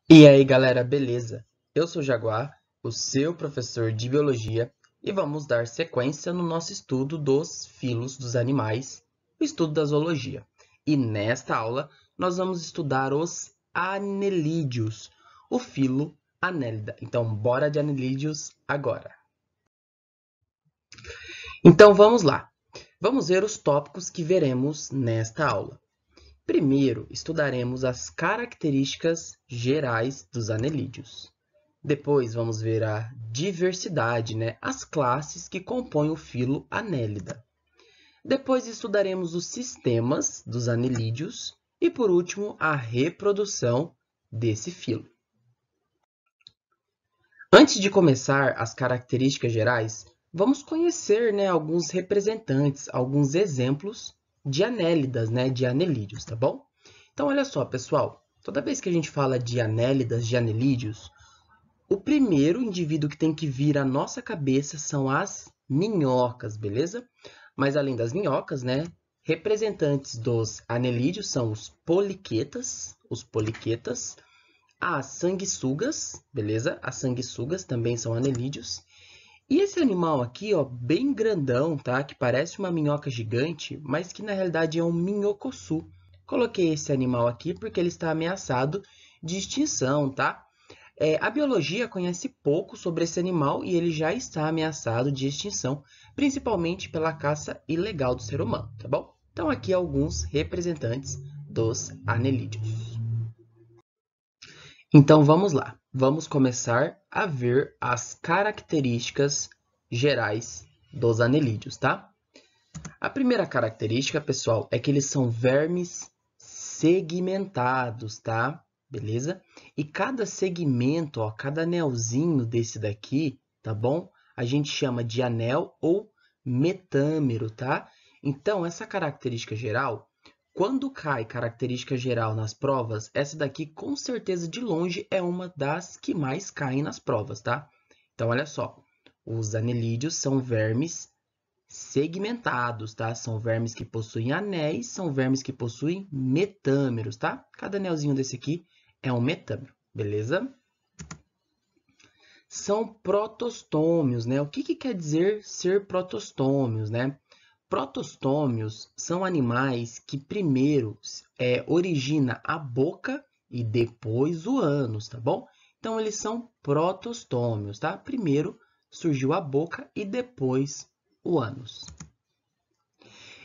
E aí, galera, beleza? Eu sou o Jaguar, o seu professor de biologia, e vamos dar sequência no nosso estudo dos filos dos animais, o estudo da zoologia. E nesta aula, nós vamos estudar os anelídeos, o filo Annelida. Então, bora de anelídeos agora. Então, vamos lá. Vamos ver os tópicos que veremos nesta aula. Primeiro, estudaremos as características gerais dos anelídeos. Depois, vamos ver a diversidade, né? As classes que compõem o filo Annelida. Depois, estudaremos os sistemas dos anelídeos. E, por último, a reprodução desse filo. Antes de começar as características gerais, vamos conhecer, né, alguns representantes, alguns exemplos de anélidas, né, de anelídeos, tá bom? Então, olha só, pessoal, toda vez que a gente fala de anélidas, de anelídeos, o primeiro indivíduo que tem que vir à nossa cabeça são as minhocas, beleza? Mas além das minhocas, né, representantes dos anelídeos são os poliquetas, as sanguessugas, beleza? As sanguessugas também são anelídeos. E esse animal aqui, ó, bem grandão, tá? Que parece uma minhoca gigante, mas que na realidade é um minhocossu. Coloquei esse animal aqui porque ele está ameaçado de extinção, tá? A biologia conhece pouco sobre esse animal e ele já está ameaçado de extinção, principalmente pela caça ilegal do ser humano, tá bom? Então aqui alguns representantes dos anelídeos. Então vamos lá, vamos começar a ver as características gerais dos anelídeos, tá? A primeira característica, pessoal, é que eles são vermes segmentados, tá? Beleza? E cada segmento, ó, cada anelzinho desse daqui, tá bom? A gente chama de anel ou metâmero, tá? Então, essa característica geral, quando cai característica geral nas provas, essa daqui com certeza de longe é uma das que mais caem nas provas, tá? Então, olha só, os anelídeos são vermes segmentados, tá? São vermes que possuem anéis, são vermes que possuem metâmeros, tá? Cada anelzinho desse aqui é um metâmero, beleza? São protostômios, né? O que quer dizer ser protostômios, né? Protostômios são animais que primeiro origina a boca e depois o ânus, tá bom? Então, eles são protostômios, tá? Primeiro surgiu a boca e depois o ânus.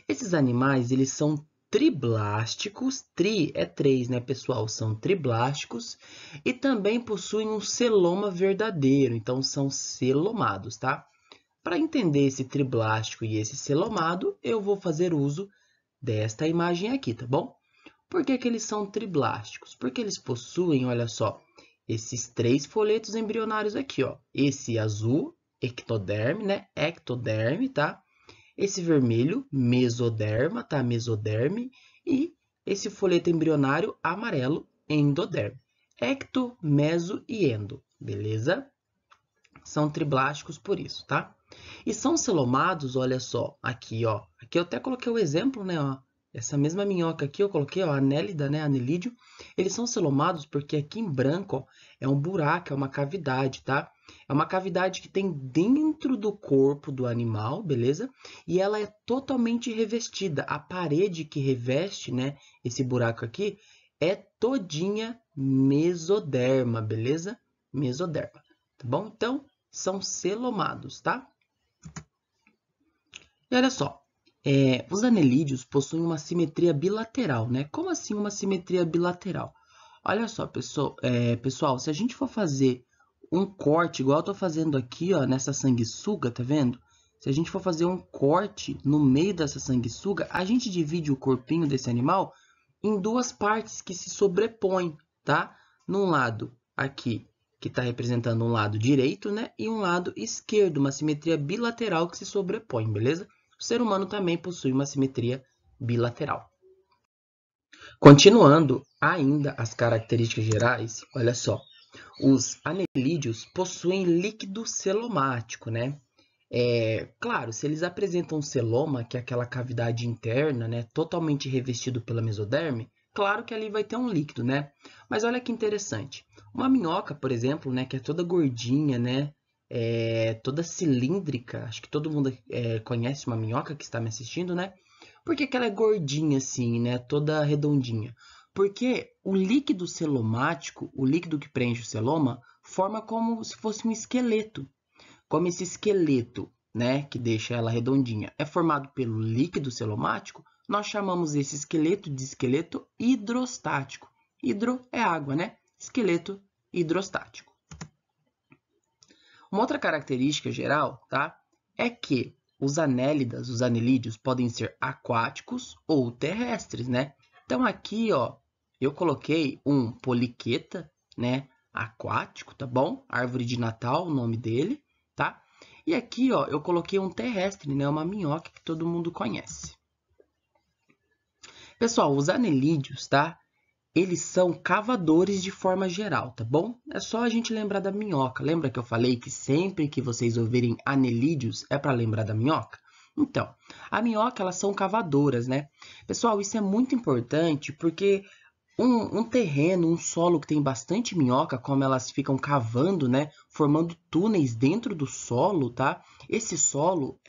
Esses animais, eles são triblásticos, tri é 3, né, pessoal? São triblásticos e também possuem um celoma verdadeiro, então são celomados, tá? Para entender esse triblástico e esse celomado, eu vou fazer uso desta imagem aqui, tá bom? Por que que eles são triblásticos? Porque eles possuem, olha só, esses 3 folhetos embrionários aqui, ó. Esse azul, ectoderme, né? Ectoderme, tá? Esse vermelho, mesoderma, tá? Mesoderme. E esse folheto embrionário amarelo, endoderme. Ecto, meso e endo, beleza? São triblásticos por isso, tá? E são celomados, olha só, aqui, ó. Aqui eu até coloquei o exemplo, né, ó. Essa mesma minhoca aqui eu coloquei, ó, anélida, né, anelídeo. Eles são celomados porque aqui em branco, ó, é um buraco, é uma cavidade, tá? É uma cavidade que tem dentro do corpo do animal, beleza? E ela é totalmente revestida. A parede que reveste, né, esse buraco aqui é todinha mesoderma, beleza? Mesoderma, tá bom? Então, são celomados, tá? E olha só, os anelídeos possuem uma simetria bilateral, né? Como assim uma simetria bilateral? Olha só, pessoal, se a gente for fazer um corte, igual eu estou fazendo aqui, ó, nessa sanguessuga, tá vendo? Se a gente for fazer um corte no meio dessa sanguessuga, a gente divide o corpinho desse animal em 2 partes que se sobrepõem, tá? Num lado aqui, que está representando um lado direito, né? E um lado esquerdo, uma simetria bilateral que se sobrepõe, beleza? O ser humano também possui uma simetria bilateral. Continuando ainda as características gerais, olha só. Os anelídeos possuem líquido celomático, né? Claro, se eles apresentam celoma, que é aquela cavidade interna, né, totalmente revestido pela mesoderme, claro que ali vai ter um líquido, né? Mas olha que interessante. Uma minhoca, por exemplo, né, que é toda gordinha, né, toda cilíndrica, acho que todo mundo conhece uma minhoca que está me assistindo, né? Por que que ela é gordinha assim, né, toda redondinha? Porque o líquido celomático, o líquido que preenche o celoma, forma como se fosse um esqueleto. Como esse esqueleto, né, que deixa ela redondinha, é formado pelo líquido celomático, nós chamamos esse esqueleto de esqueleto hidrostático. Hidro é água, né? Esqueleto hidrostático. Uma outra característica geral, tá, é que os anélidas, os anelídeos, podem ser aquáticos ou terrestres, né? Então aqui, ó, eu coloquei um poliqueta, né, aquático, tá bom? Árvore de Natal, o nome dele, tá? E aqui, ó, eu coloquei um terrestre, né, uma minhoca que todo mundo conhece. Pessoal, os anelídeos, tá? Eles são cavadores de forma geral, tá bom? É só a gente lembrar da minhoca. Lembra que eu falei que sempre que vocês ouvirem anelídeos é para lembrar da minhoca? Então, a minhoca, elas são cavadoras, né? Pessoal, isso é muito importante porque um terreno, um solo que tem bastante minhoca, como elas ficam cavando, né? Formando túneis dentro do solo, tá? Esse solo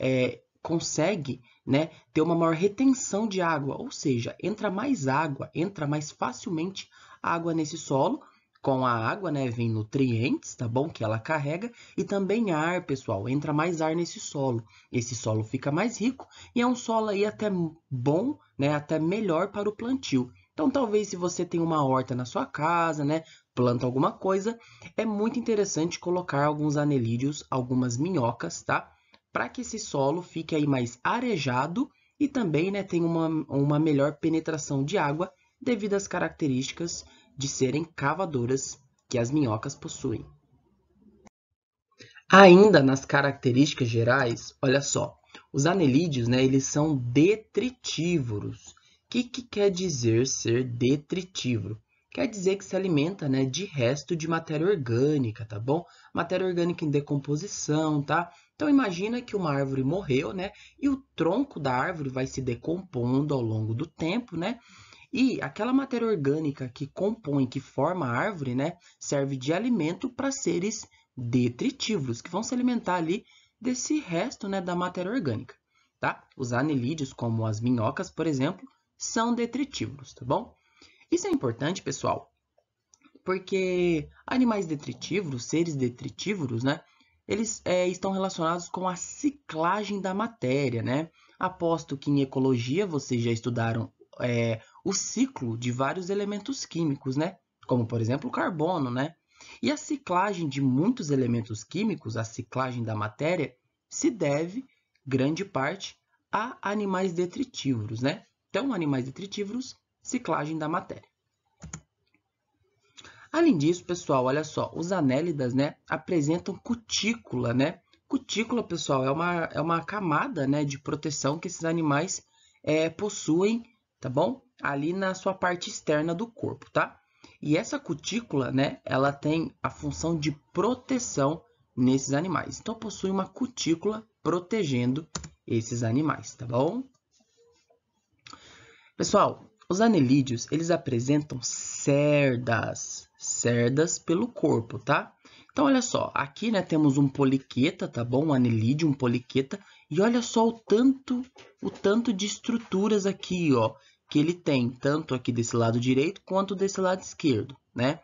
consegue, né, ter uma maior retenção de água, ou seja, entra mais água, entra mais facilmente água nesse solo. Com a água, né, vem nutrientes, tá bom? Que ela carrega e também ar, pessoal. Entra mais ar nesse solo. Esse solo fica mais rico e é um solo aí até bom, né, até melhor para o plantio. Então, talvez se você tem uma horta na sua casa, né, planta alguma coisa, é muito interessante colocar alguns anelídeos, algumas minhocas, tá? Para que esse solo fique aí mais arejado e também, né, tenha uma melhor penetração de água devido às características de serem cavadoras que as minhocas possuem. Ainda nas características gerais, olha só, os anelídeos, né, eles são detritívoros. O que quer dizer ser detritívoro? Quer dizer que se alimenta, né, de resto de matéria orgânica, tá bom? Matéria orgânica em decomposição, tá? Então imagina que uma árvore morreu, né? E o tronco da árvore vai se decompondo ao longo do tempo, né? E aquela matéria orgânica que compõe, que forma a árvore, né, serve de alimento para seres detritívoros, que vão se alimentar ali desse resto, né, da matéria orgânica, tá? Os anelídeos, como as minhocas, por exemplo, são detritívoros, tá bom? Isso é importante, pessoal, porque animais detritívoros, seres detritívoros, né, eles estão relacionados com a ciclagem da matéria, né? Aposto que em ecologia vocês já estudaram o ciclo de vários elementos químicos, né? Como, por exemplo, o carbono, né? E a ciclagem de muitos elementos químicos, a ciclagem da matéria, se deve, grande parte, a animais detritívoros, né? Então, animais detritívoros, ciclagem da matéria. Além disso, pessoal, olha só, os anélidas, né, apresentam cutícula, né? Cutícula, pessoal, é uma camada, né, de proteção que esses animais possuem, tá bom? Ali na sua parte externa do corpo, tá? E essa cutícula, né, ela tem a função de proteção nesses animais. Então, possui uma cutícula protegendo esses animais, tá bom? Pessoal, os anelídeos, eles apresentam cerdas pelo corpo, tá? Então, olha só, aqui, né, temos um poliqueta, tá bom? Um anelídeo, um poliqueta, e olha só o tanto de estruturas aqui, ó, que ele tem, tanto aqui desse lado direito quanto desse lado esquerdo, né?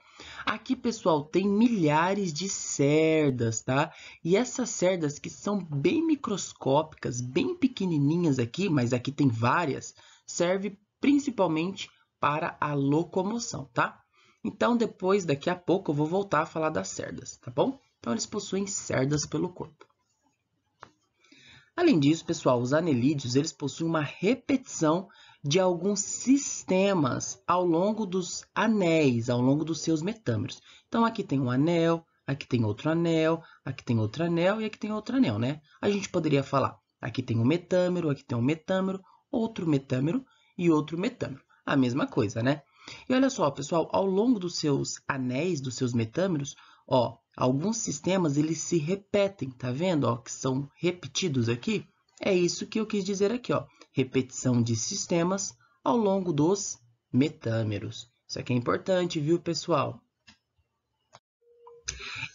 Aqui, pessoal, tem milhares de cerdas, tá? E essas cerdas que são bem microscópicas, bem pequenininhas aqui, mas aqui tem várias, serve principalmente para a locomoção, tá? Então, depois, daqui a pouco, eu vou voltar a falar das cerdas, tá bom? Então, eles possuem cerdas pelo corpo. Além disso, pessoal, os anelídeos, eles possuem uma repetição de alguns sistemas ao longo dos anéis, ao longo dos seus metâmeros. Então, aqui tem um anel, aqui tem outro anel, aqui tem outro anel e aqui tem outro anel, né? A gente poderia falar, aqui tem um metâmero, aqui tem um metâmero, outro metâmero e outro metâmero. A mesma coisa, né? E olha só, pessoal, ao longo dos seus anéis, dos seus metâmeros, ó, alguns sistemas eles se repetem, tá vendo? Ó, que são repetidos aqui. É isso que eu quis dizer aqui, ó. Repetição de sistemas ao longo dos metâmeros. Isso aqui é importante, viu, pessoal?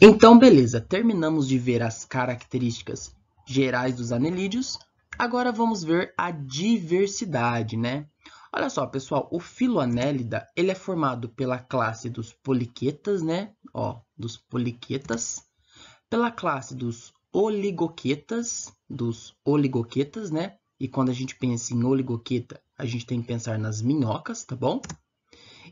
Então, beleza, terminamos de ver as características gerais dos anelídeos. Agora vamos ver a diversidade, né? Olha só, pessoal, o filoanélida, ele é formado pela classe dos poliquetas, né? Ó, dos poliquetas, pela classe dos oligoquetas, né? E quando a gente pensa em oligoqueta, a gente tem que pensar nas minhocas, tá bom?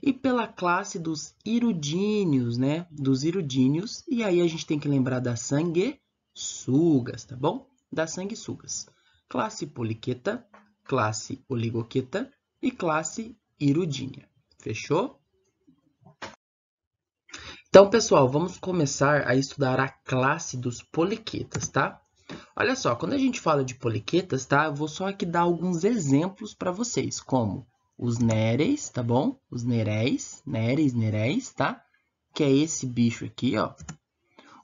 E pela classe dos irudíneos, né? Dos irudíneos. E aí a gente tem que lembrar das sanguessugas, tá bom? Das sanguessugas. Classe poliqueta, classe oligoqueta e classe irudínea. Fechou? Então, pessoal, vamos começar a estudar a classe dos poliquetas, tá? Olha só, quando a gente fala de poliquetas, tá? Eu vou só aqui dar alguns exemplos para vocês, como os néreis, tá bom? Os néreis, tá? Que é esse bicho aqui, ó.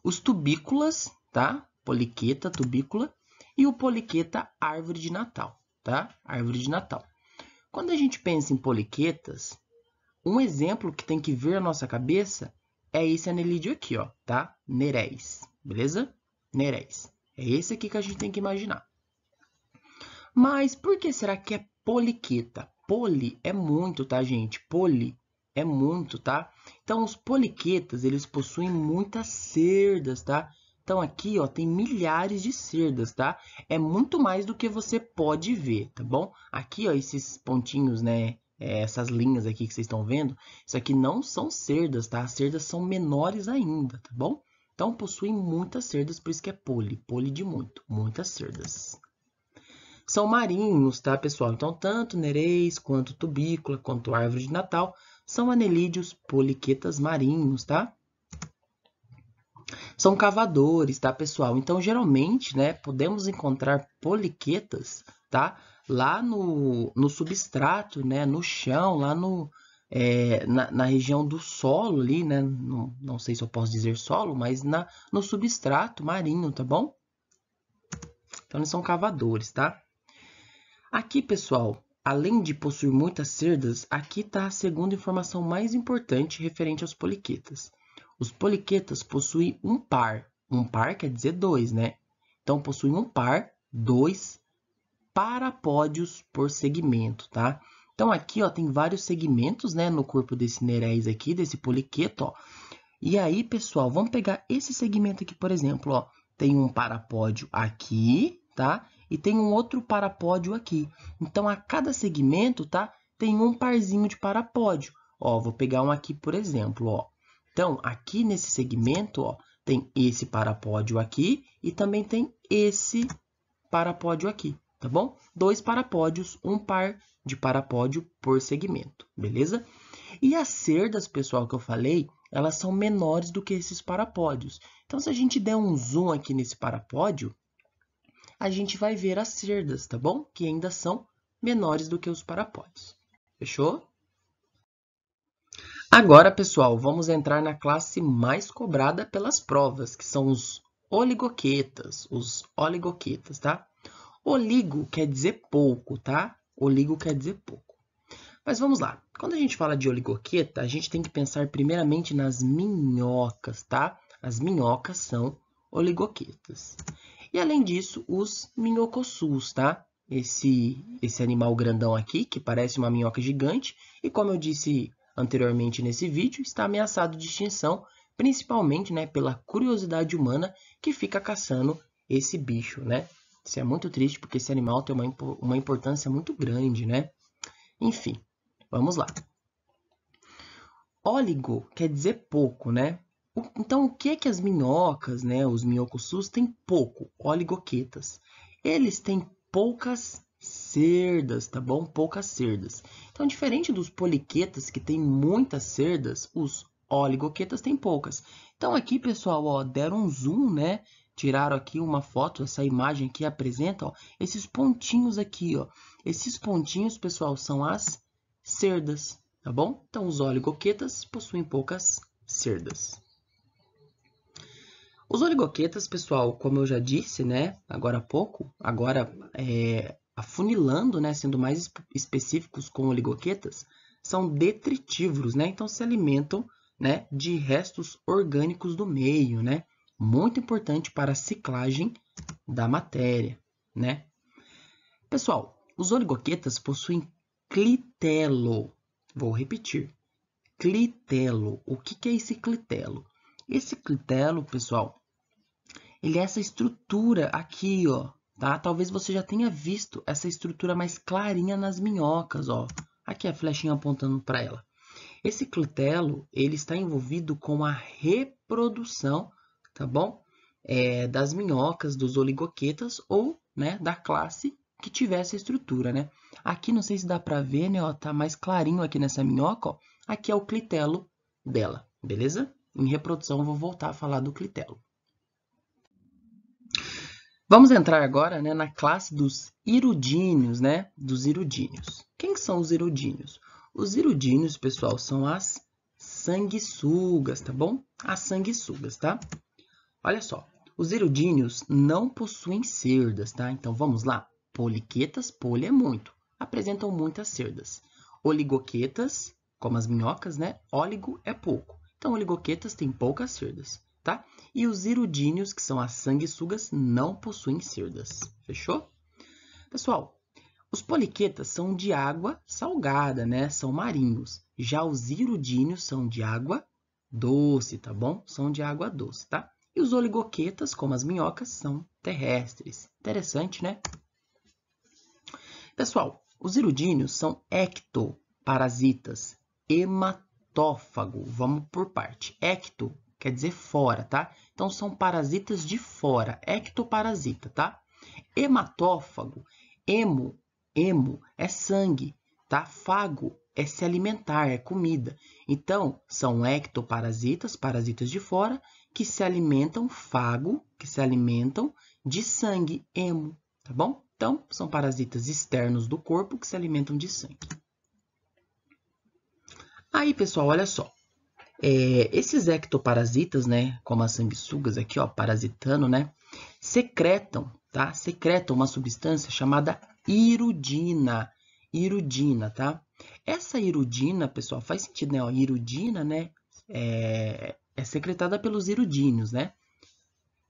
Os tubículas, tá? Poliqueta, tubícula. E o poliqueta árvore de Natal, tá? Árvore de Natal. Quando a gente pensa em poliquetas, um exemplo que tem que vir à nossa cabeça é esse anelídeo aqui, ó, tá? Nereis, beleza? Nereis. É esse aqui que a gente tem que imaginar. Mas por que será que é poliqueta? Poli é muito, tá, gente? Poli é muito, tá? Então, os poliquetas, eles possuem muitas cerdas, tá? Então, aqui, ó, tem milhares de cerdas, tá? É muito mais do que você pode ver, tá bom? Aqui, ó, esses pontinhos, né? Essas linhas aqui que vocês estão vendo, isso aqui não são cerdas, tá? As cerdas são menores ainda, tá bom? Então, possuem muitas cerdas, por isso que é poli de muito, muitas cerdas. São marinhos, tá, pessoal? Então, tanto nereis, quanto tubícula, quanto árvore de Natal, são anelídeos poliquetas marinhos, tá? São cavadores, tá, pessoal? Então, geralmente, né, podemos encontrar poliquetas, tá? Lá no substrato, né, no chão, lá na região do solo ali, né? Não sei se eu posso dizer solo, mas no substrato marinho, tá bom? Então, eles são cavadores, tá? Aqui, pessoal, além de possuir muitas cerdas, aqui está a segunda informação mais importante referente aos poliquetas. Os poliquetas possuem um par. Um par quer dizer dois, né? Então, possuem um par, dois parapódios por segmento, tá? Então, aqui, ó, tem vários segmentos, né, no corpo desse nereis aqui, desse poliqueto, ó. E aí, pessoal, vamos pegar esse segmento aqui, por exemplo, ó. Tem um parapódio aqui, tá? E tem um outro parapódio aqui. Então, a cada segmento, tá? Tem um parzinho de parapódio. Ó, vou pegar um aqui, por exemplo, ó. Então, aqui nesse segmento, ó, tem esse parapódio aqui e também tem esse parapódio aqui, tá bom? Dois parapódios, um par de parapódio por segmento, beleza? E as cerdas, pessoal, que eu falei, elas são menores do que esses parapódios. Então, se a gente der um zoom aqui nesse parapódio, a gente vai ver as cerdas, tá bom? Que ainda são menores do que os parapódios. Fechou? Agora, pessoal, vamos entrar na classe mais cobrada pelas provas, que são os oligoquetas, tá? Oligo quer dizer pouco, tá? Oligo quer dizer pouco. Mas vamos lá. Quando a gente fala de oligoqueta, a gente tem que pensar primeiramente nas minhocas, tá? As minhocas são oligoquetas. E além disso, os minhocossus, tá? Esse animal grandão aqui, que parece uma minhoca gigante, e como eu disse anteriormente nesse vídeo, está ameaçado de extinção, principalmente, né, pela curiosidade humana que fica caçando esse bicho, né? Isso é muito triste porque esse animal tem uma importância muito grande, né? Enfim, vamos lá. Óligo quer dizer pouco, né? Então, o que é que as minhocas, né, os minhocossus têm pouco? Oligoquetas. Eles têm poucas cerdas, tá bom? Poucas cerdas. Então, diferente dos poliquetas, que têm muitas cerdas, os oligoquetas têm poucas. Então, aqui, pessoal, ó, deram um zoom, né? Tiraram aqui uma foto, essa imagem aqui apresenta, ó, esses pontinhos aqui, ó. Esses pontinhos, pessoal, são as cerdas, tá bom? Então, os oligoquetas possuem poucas cerdas. Os oligoquetas, pessoal, como eu já disse, né, agora há pouco, afunilando, né, sendo mais específicos com oligoquetas, são detritívoros, né? Então, se alimentam né, de restos orgânicos do meio, né? Muito importante para a ciclagem da matéria, né? Pessoal, os oligoquetas possuem clitelo. Vou repetir. Clitelo. O que é esse clitelo? Esse clitelo, pessoal, ele é essa estrutura aqui, ó, tá? Talvez você já tenha visto essa estrutura mais clarinha nas minhocas, ó. Aqui a flechinha apontando para ela. Esse clitelo, ele está envolvido com a reprodução, tá bom? Das minhocas, dos oligoquetas ou, né, da classe que tiver essa estrutura, né? Aqui, não sei se dá para ver, né, ó, tá mais clarinho aqui nessa minhoca, ó. Aqui é o clitelo dela, beleza? Em reprodução, eu vou voltar a falar do clitelo. Vamos entrar agora, né, na classe dos hirudíneos, né? Dos hirudíneos. Quem são os hirudíneos? Os hirudíneos, pessoal, são as sanguessugas, tá bom? As sanguessugas, tá? Olha só, os hirudíneos não possuem cerdas, tá? Então, vamos lá. Poliquetas, poli é muito, apresentam muitas cerdas. Oligoquetas, como as minhocas, né? Óligo é pouco. Então, oligoquetas têm poucas cerdas, tá? E os hirudíneos, que são as sanguessugas, não possuem cerdas. Fechou? Pessoal, os poliquetas são de água salgada, né? São marinhos. Já os hirudíneos são de água doce, tá bom? São de água doce, tá? E os oligoquetas, como as minhocas, são terrestres. Interessante, né? Pessoal, os hirudíneos são ectoparasitas, hematófago. Vamos por parte. Ecto quer dizer fora, tá? Então, são parasitas de fora, ectoparasita, tá? Hematófago, hemo é sangue, tá? Fago é se alimentar, é comida. Então, são ectoparasitas, parasitas de fora, que se alimentam, fago, que se alimentam de sangue, hemo, tá bom? Então, são parasitas externos do corpo que se alimentam de sangue. Aí, pessoal, olha só. Esses ectoparasitas, né, como as sanguessugas aqui, ó, parasitando, né, secretam, tá? Secretam uma substância chamada hirudina. Hirudina, tá? Essa hirudina, pessoal, faz sentido, né? Ó, hirudina, né, é secretada pelos hirudíneos, né?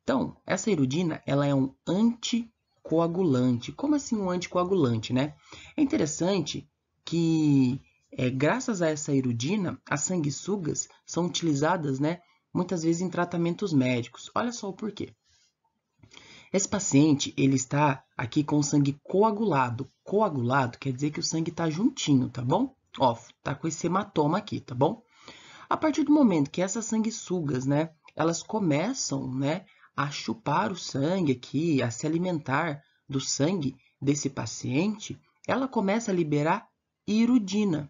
Então, essa hirudina, ela é um anticoagulante. Como assim um anticoagulante, né? É interessante que, graças a essa hirudina, as sanguessugas são utilizadas, né, muitas vezes em tratamentos médicos. Olha só o porquê. Esse paciente, ele está aqui com o sangue coagulado. Coagulado quer dizer que o sangue está juntinho, tá bom? Ó, tá com esse hematoma aqui, tá bom? A partir do momento que essas sanguessugas, né, elas começam, né, a chupar o sangue aqui, a se alimentar do sangue desse paciente, ela começa a liberar hirudina.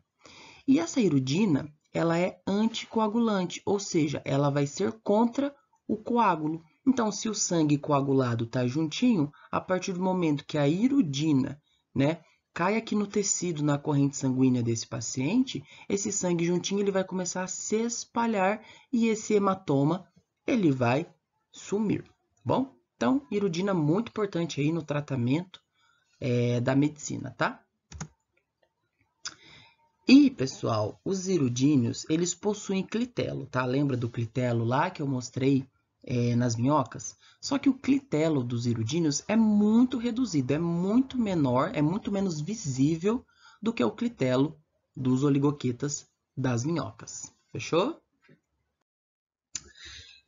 E essa hirudina, ela é anticoagulante, ou seja, ela vai ser contra o coágulo. Então, se o sangue coagulado está juntinho, a partir do momento que a hirudina, né, cai aqui no tecido, na corrente sanguínea desse paciente, esse sangue juntinho ele vai começar a se espalhar e esse hematoma ele vai sumir. Bom, então, hirudina muito importante aí no tratamento da medicina, tá? E, pessoal, os hirudíneos, eles possuem clitelo, tá? Lembra do clitelo lá que eu mostrei nas minhocas? Só que o clitelo dos hirudíneos é muito reduzido, é muito menor, é muito menos visível do que o clitelo dos oligoquetas das minhocas. Fechou?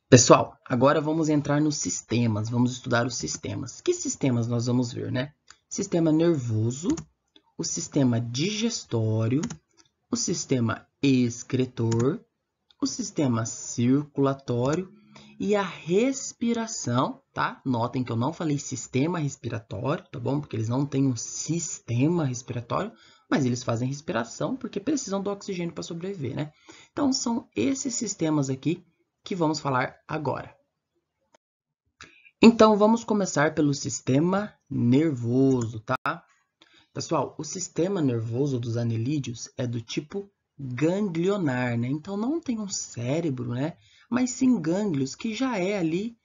Pessoal, agora vamos entrar nos sistemas, vamos estudar os sistemas. Que sistemas nós vamos ver, né? Sistema nervoso, o sistema digestório, o sistema excretor, o sistema circulatório e a respiração, tá? Notem que eu não falei sistema respiratório, tá bom? Porque eles não têm um sistema respiratório, mas eles fazem respiração porque precisam do oxigênio para sobreviver, né? Então, são esses sistemas aqui que vamos falar agora. Então, vamos começar pelo sistema nervoso, tá? Pessoal, o sistema nervoso dos anelídeos é do tipo ganglionar, né? Então, não tem um cérebro, né? Mas sim gânglios, que já é ali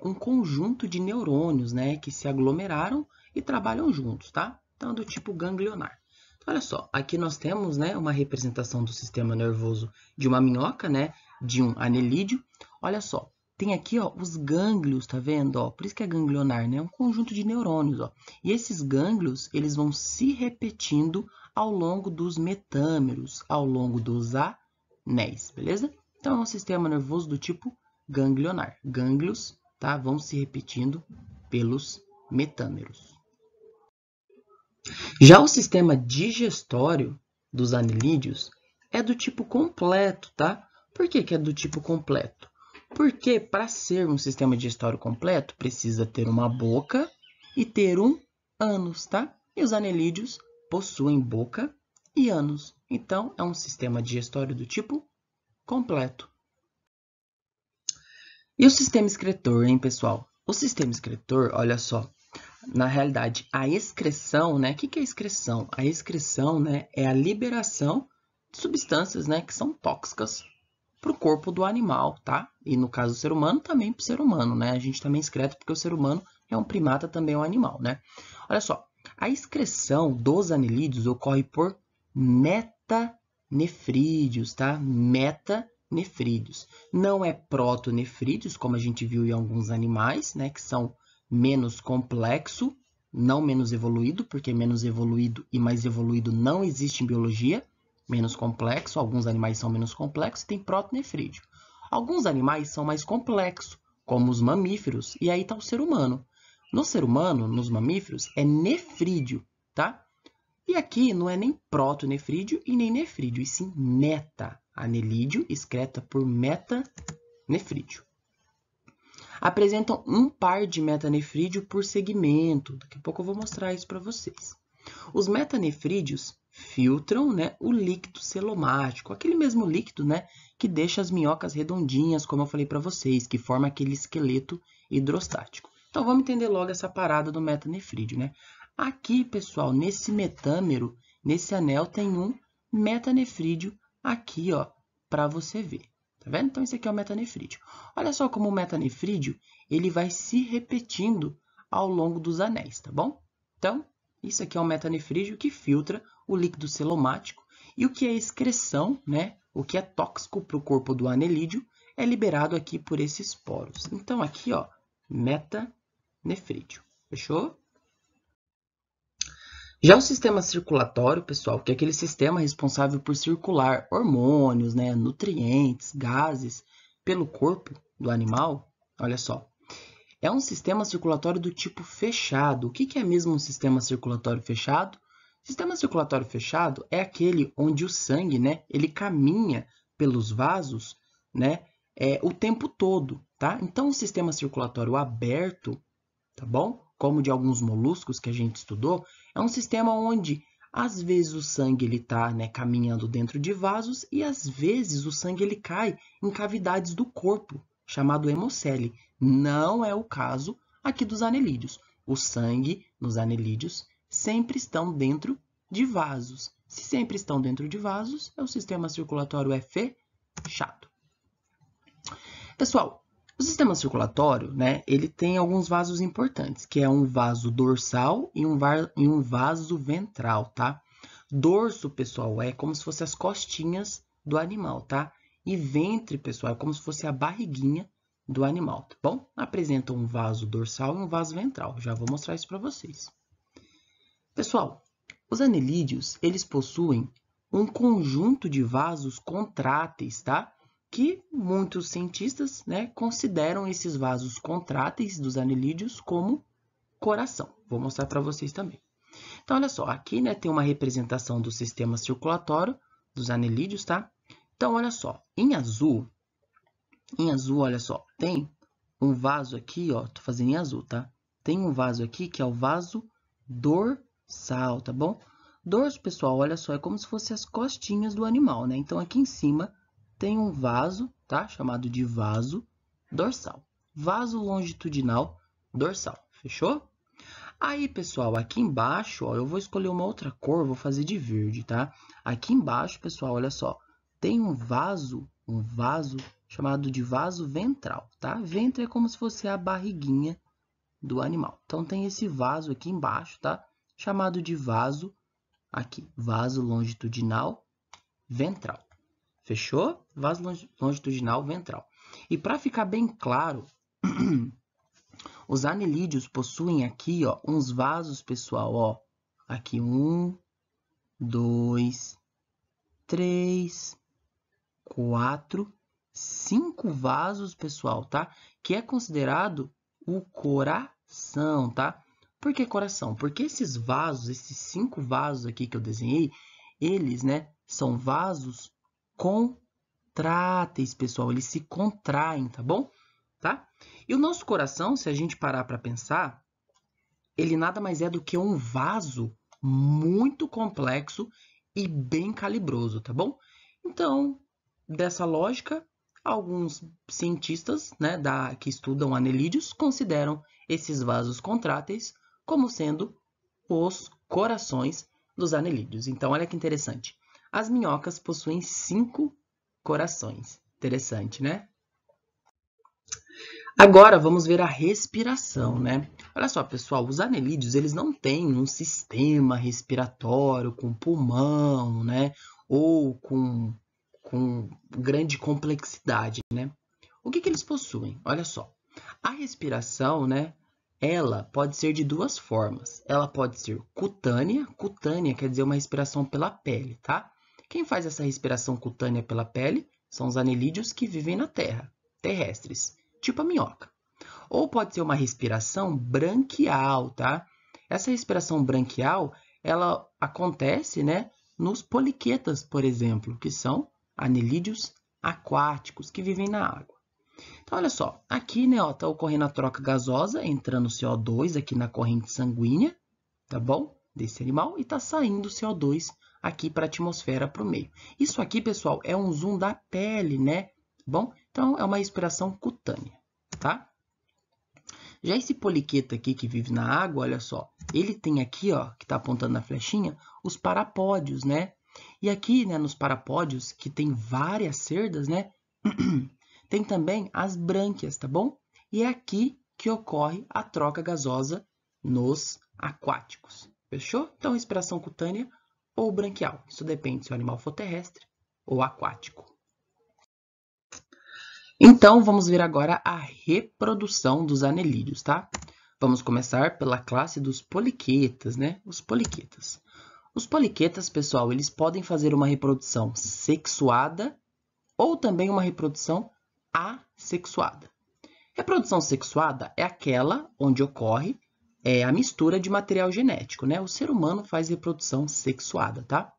um conjunto de neurônios, né? Que se aglomeraram e trabalham juntos, tá? Então, é do tipo ganglionar. Olha só, aqui nós temos, né, uma representação do sistema nervoso de uma minhoca, né, de um anelídeo. Olha só, tem aqui, ó, os gânglios, tá vendo? Ó, por isso que é ganglionar, né? É um conjunto de neurônios, ó. E esses gânglios, eles vão se repetindo ao longo dos metâmeros, ao longo dos anéis, beleza? Então, é um sistema nervoso do tipo ganglionar. Gânglios, tá, vão se repetindo pelos metâmeros. Já o sistema digestório dos anelídeos é do tipo completo, tá? Por que que é do tipo completo? Porque para ser um sistema digestório completo, precisa ter uma boca e ter um ânus, tá? E os anelídeos possuem boca e ânus. Então, é um sistema digestório do tipo completo. E o sistema excretor, hein, pessoal? O sistema excretor, olha só, na realidade, a excreção, né? O que é excreção? A excreção, né, é a liberação de substâncias, né, que são tóxicas para o corpo do animal, tá? E no caso do ser humano, também para o ser humano, né? A gente também excreta porque o ser humano é um primata, também é um animal, né? Olha só, a excreção dos anelídeos ocorre por metanefrídeos, tá? Metanefrídeos. Não é protonefrídeos, como a gente viu em alguns animais, né, que são menos complexo, não menos evoluído, porque menos evoluído e mais evoluído não existe em biologia. Menos complexo, alguns animais são menos complexos, tem protonefrídeo. Alguns animais são mais complexos, como os mamíferos, e aí está o ser humano. No ser humano, nos mamíferos, é nefrídeo, tá? E aqui não é nem protonefrídeo e nem nefrídeo, e sim meta-anelídeo, excreta por metanefrídeo. Apresentam um par de metanefrídeo por segmento. Daqui a pouco eu vou mostrar isso para vocês. Os metanefrídeos filtram, né, o líquido celomático, aquele mesmo líquido, né, que deixa as minhocas redondinhas, como eu falei para vocês, que forma aquele esqueleto hidrostático. Então, vamos entender logo essa parada do metanefrídeo, né? Aqui, pessoal, nesse metâmero, nesse anel, tem um metanefrídeo aqui, ó, para você ver. Tá vendo? Então, esse aqui é o metanefrídeo. Olha só como o metanefrídeo, ele vai se repetindo ao longo dos anéis, tá bom? Então, isso aqui é um metanefrídeo que filtra o líquido celomático. E o que é excreção, né? O que é tóxico para o corpo do anelídeo, é liberado aqui por esses poros. Então, aqui, ó, metanefrídeo. Fechou? Já o sistema circulatório, pessoal, que é aquele sistema responsável por circular hormônios, né, nutrientes, gases pelo corpo do animal, olha só, é um sistema circulatório do tipo fechado. O que é mesmo um sistema circulatório fechado? Sistema circulatório fechado é aquele onde o sangue, né, ele caminha pelos vasos, né, o tempo todo, tá? Então, o sistema circulatório aberto, tá bom? Como de alguns moluscos que a gente estudou, é um sistema onde às vezes o sangue ele tá, né, caminhando dentro de vasos e às vezes o sangue ele cai em cavidades do corpo, chamado hemocele. Não é o caso aqui dos anelídeos. O sangue nos anelídeos sempre estão dentro de vasos. Se sempre estão dentro de vasos, o sistema circulatório é fechado. Pessoal, o sistema circulatório, né, ele tem alguns vasos importantes, que é um vaso dorsal e um vaso ventral, tá? Dorso, pessoal, é como se fosse as costinhas do animal, tá? E ventre, pessoal, é como se fosse a barriguinha do animal, tá bom? Apresenta um vaso dorsal e um vaso ventral. Já vou mostrar isso para vocês. Pessoal, os anelídeos, eles possuem um conjunto de vasos contráteis, tá? Que muitos cientistas, né, consideram esses vasos contráteis dos anelídeos como coração. Vou mostrar para vocês também. Então, olha só, aqui, né, tem uma representação do sistema circulatório dos anelídeos, tá? Então, olha só, em azul, olha só, tem um vaso aqui, ó, tô fazendo em azul, tá? Tem um vaso aqui que é o vaso dorsal, tá bom? Dorso, pessoal, olha só, é como se fosse as costinhas do animal, né? Então, aqui em cima tem um vaso, tá? Chamado de vaso dorsal. Vaso longitudinal dorsal, fechou? Aí, pessoal, aqui embaixo, ó, eu vou escolher uma outra cor, vou fazer de verde, tá? Aqui embaixo, pessoal, olha só, tem um vaso chamado de vaso ventral, tá? Ventre é como se fosse a barriguinha do animal. Então, tem esse vaso aqui embaixo, tá? Chamado de vaso aqui, vaso longitudinal ventral. Fechou? Vaso longitudinal ventral. E para ficar bem claro, os anelídeos possuem aqui, ó, uns vasos, pessoal, ó. Aqui 1, 2, 3, 4, 5 vasos, pessoal, tá? Que é considerado o coração, tá? Por que coração? Porque esses vasos, esses 5 vasos aqui que eu desenhei, eles, né, são vasos contráteis, pessoal. Eles se contraem, tá bom? Tá? E o nosso coração, se a gente parar para pensar, ele nada mais é do que um vaso muito complexo e bem calibroso, tá bom? Então, dessa lógica, alguns cientistas, né, que estudam anelídeos consideram esses vasos contráteis como sendo os corações dos anelídeos. Então, olha que interessante. As minhocas possuem 5 corações. Interessante, né? Agora, vamos ver a respiração, né? Olha só, pessoal, os anelídeos, eles não têm um sistema respiratório com pulmão, né? Ou com grande complexidade, né? O que eles possuem? Olha só, a respiração, né? Ela pode ser de duas formas. Ela pode ser cutânea. Cutânea quer dizer uma respiração pela pele, tá? Quem faz essa respiração cutânea pela pele são os anelídeos que vivem na terra, terrestres, tipo a minhoca. Ou pode ser uma respiração branquial, tá? Essa respiração branquial, ela acontece, né, nos poliquetas, por exemplo, que são anelídeos aquáticos que vivem na água. Então, olha só, aqui, né, ó, tá ocorrendo a troca gasosa, entrando CO2 aqui na corrente sanguínea, tá bom? Desse animal, e tá saindo CO2 aqui para a atmosfera, para o meio. Isso aqui, pessoal, é um zoom da pele, né? Bom, então é uma respiração cutânea, tá? Já esse poliqueta aqui que vive na água, olha só, ele tem aqui, ó, que está apontando na flechinha, os parapódios, né? E aqui, né, nos parapódios, que tem várias cerdas, né? Tem também as brânquias, tá bom? E é aqui que ocorre a troca gasosa nos aquáticos. Fechou? Então, respiração cutânea ou branquial. Isso depende se o animal for terrestre ou aquático. Então, vamos ver agora a reprodução dos anelídeos, tá? Vamos começar pela classe dos poliquetas, né? Os poliquetas. Os poliquetas, pessoal, eles podem fazer uma reprodução sexuada ou também uma reprodução assexuada. Reprodução sexuada é aquela onde ocorre a mistura de material genético, né? O ser humano faz reprodução sexuada, tá?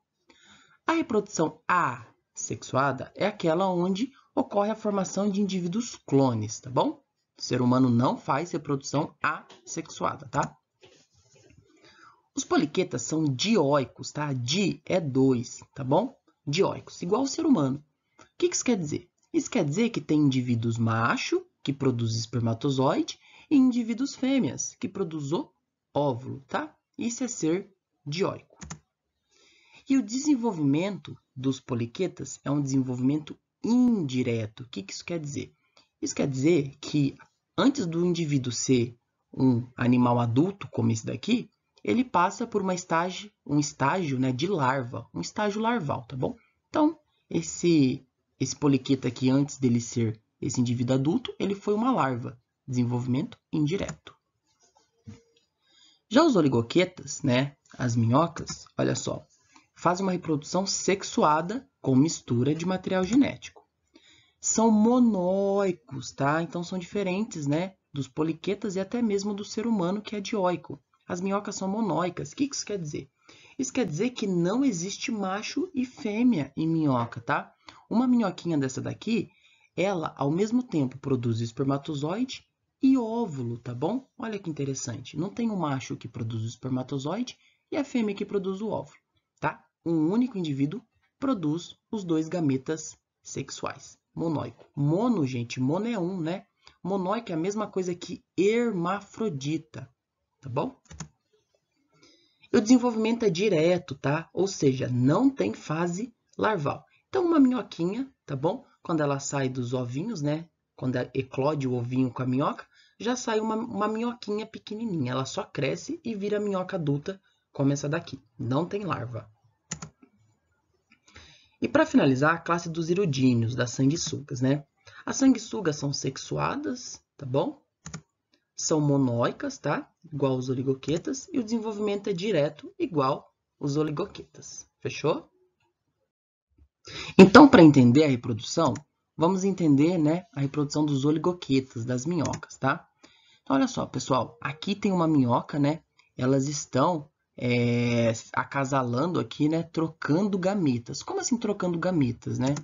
A reprodução assexuada é aquela onde ocorre a formação de indivíduos clones, tá bom? O ser humano não faz reprodução assexuada, tá? Os poliquetas são dioicos, tá? Di é 2, tá bom? Dioicos, igual o ser humano. O que isso quer dizer? Isso quer dizer que tem indivíduos macho, que produzem espermatozoide, e indivíduos fêmeas, que produzem óvulo, tá? Isso é ser dioico. E o desenvolvimento dos poliquetas é um desenvolvimento indireto. O que isso quer dizer? Isso quer dizer que antes do indivíduo ser um animal adulto, como esse daqui, ele passa por um estágio, né, de larva, um estágio larval, tá bom? Então, esse poliqueta aqui, antes dele ser esse indivíduo adulto, ele foi uma larva, desenvolvimento indireto. Já os oligoquetas, né, as minhocas, olha só, fazem uma reprodução sexuada com mistura de material genético. São monóicos, tá? Então são diferentes, né, dos poliquetas e até mesmo do ser humano, que é dioico. As minhocas são monóicas. O que isso quer dizer? Isso quer dizer que não existe macho e fêmea em minhoca, tá? Uma minhoquinha dessa daqui, ela ao mesmo tempo produz espermatozoide e óvulo, tá bom? Olha que interessante. Não tem um macho que produz o espermatozoide e a fêmea que produz o óvulo, tá? Um único indivíduo produz os dois gametas sexuais. Monóico. Mono, gente, mono é um, né? Monóico é a mesma coisa que hermafrodita, tá bom? E o desenvolvimento é direto, tá? Ou seja, não tem fase larval. Então, uma minhoquinha, tá bom? Quando ela sai dos ovinhos, né? Quando eclode o ovinho com a minhoca, já sai uma minhoquinha pequenininha. Ela só cresce e vira minhoca adulta como essa daqui. Não tem larva. E para finalizar, a classe dos iridíneos, das sanguessugas, né? As sanguessugas são sexuadas, tá bom? São monóicas, tá? Igual os oligoquetas. E o desenvolvimento é direto, igual os oligoquetas. Fechou? Então, para entender a reprodução, vamos entender, né, a reprodução dos oligoquetas, das minhocas, tá? Então, olha só, pessoal. Aqui tem uma minhoca, né? Elas estão acasalando aqui, né? Trocando gametas. Como assim trocando gametas, né?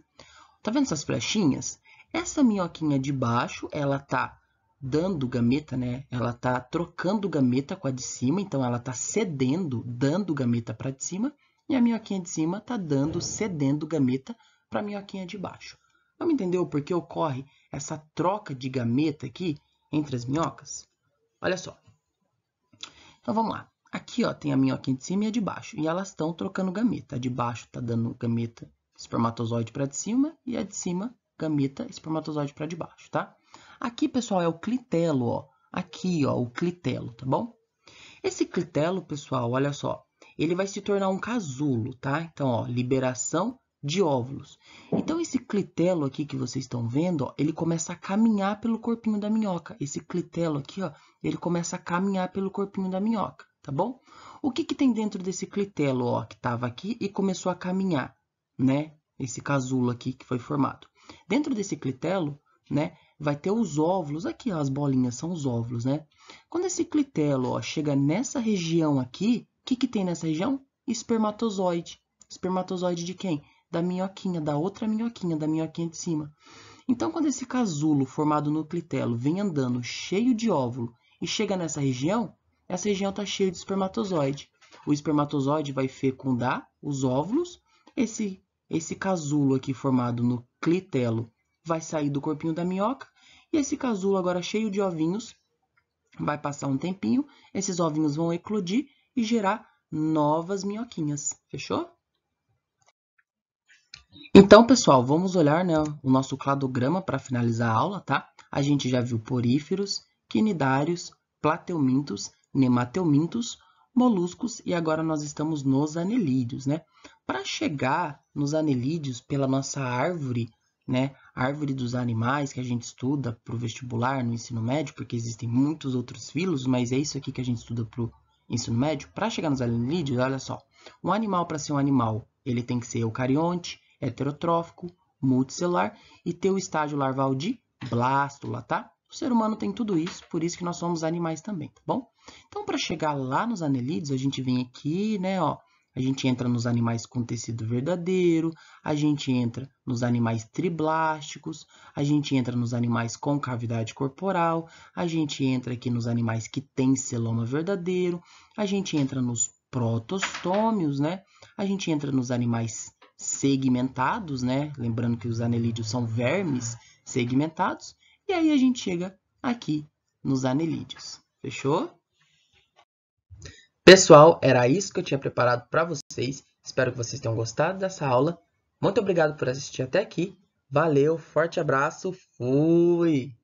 Tá vendo essas flechinhas? Essa minhoquinha de baixo, ela tá dando gameta, né? Ela tá trocando gameta com a de cima, então ela tá cedendo, dando gameta para de cima, e a minhoquinha de cima tá dando, cedendo gameta para a minhoquinha de baixo. Vamos entender o porquê ocorre essa troca de gameta aqui entre as minhocas? Olha só. Então vamos lá. Aqui, ó, tem a minhoquinha de cima e a de baixo, e elas estão trocando gameta. A de baixo tá dando gameta espermatozoide para de cima e a de cima gameta espermatozoide para de baixo, tá? Aqui, pessoal, é o clitelo, ó. Aqui, ó, o clitelo, tá bom? Esse clitelo, pessoal, olha só, ele vai se tornar um casulo, tá? Então, ó, liberação de óvulos. Então, esse clitelo aqui que vocês estão vendo, ó, ele começa a caminhar pelo corpinho da minhoca. Esse clitelo aqui, ó, ele começa a caminhar pelo corpinho da minhoca, tá bom? O que que tem dentro desse clitelo, ó, que estava aqui e começou a caminhar, né? Esse casulo aqui que foi formado. Dentro desse clitelo, né, vai ter os óvulos. Aqui, ó, as bolinhas são os óvulos, né? Quando esse clitelo, ó, chega nessa região aqui, o que que tem nessa região? Espermatozoide. Espermatozoide de quem? Da minhoquinha, da outra minhoquinha, da minhoquinha de cima. Então, quando esse casulo formado no clitelo vem andando cheio de óvulo e chega nessa região, essa região está cheia de espermatozoide. O espermatozoide vai fecundar os óvulos. Esse casulo aqui formado no clitelo vai sair do corpinho da minhoca. E esse casulo agora cheio de ovinhos vai passar um tempinho, esses ovinhos vão eclodir e gerar novas minhoquinhas. Fechou? Então, pessoal, vamos olhar, né, o nosso cladograma para finalizar a aula, tá? A gente já viu poríferos, quinidários, plateumintos, nemateumintos, moluscos e agora nós estamos nos anelídeos, né? Para chegar nos anelídeos pela nossa árvore, né, árvore dos animais que a gente estuda para o vestibular no ensino médio, porque existem muitos outros filos, mas é isso aqui que a gente estuda para o ensino médio. Para chegar nos anelídeos, olha só, um animal, para ser um animal, ele tem que ser eucarionte, heterotrófico, multicelular e ter o estágio larval de blástula, tá? O ser humano tem tudo isso, por isso que nós somos animais também, tá bom? Então, para chegar lá nos anelídeos, a gente vem aqui, né, ó, a gente entra nos animais com tecido verdadeiro, a gente entra nos animais triblásticos, a gente entra nos animais com cavidade corporal, a gente entra aqui nos animais que têm celoma verdadeiro, a gente entra nos protostômios, né? A gente entra nos animais segmentados, né? Lembrando que os anelídeos são vermes segmentados, e aí a gente chega aqui nos anelídeos. Fechou? Pessoal, era isso que eu tinha preparado para vocês. Espero que vocês tenham gostado dessa aula. Muito obrigado por assistir até aqui. Valeu, forte abraço, fui!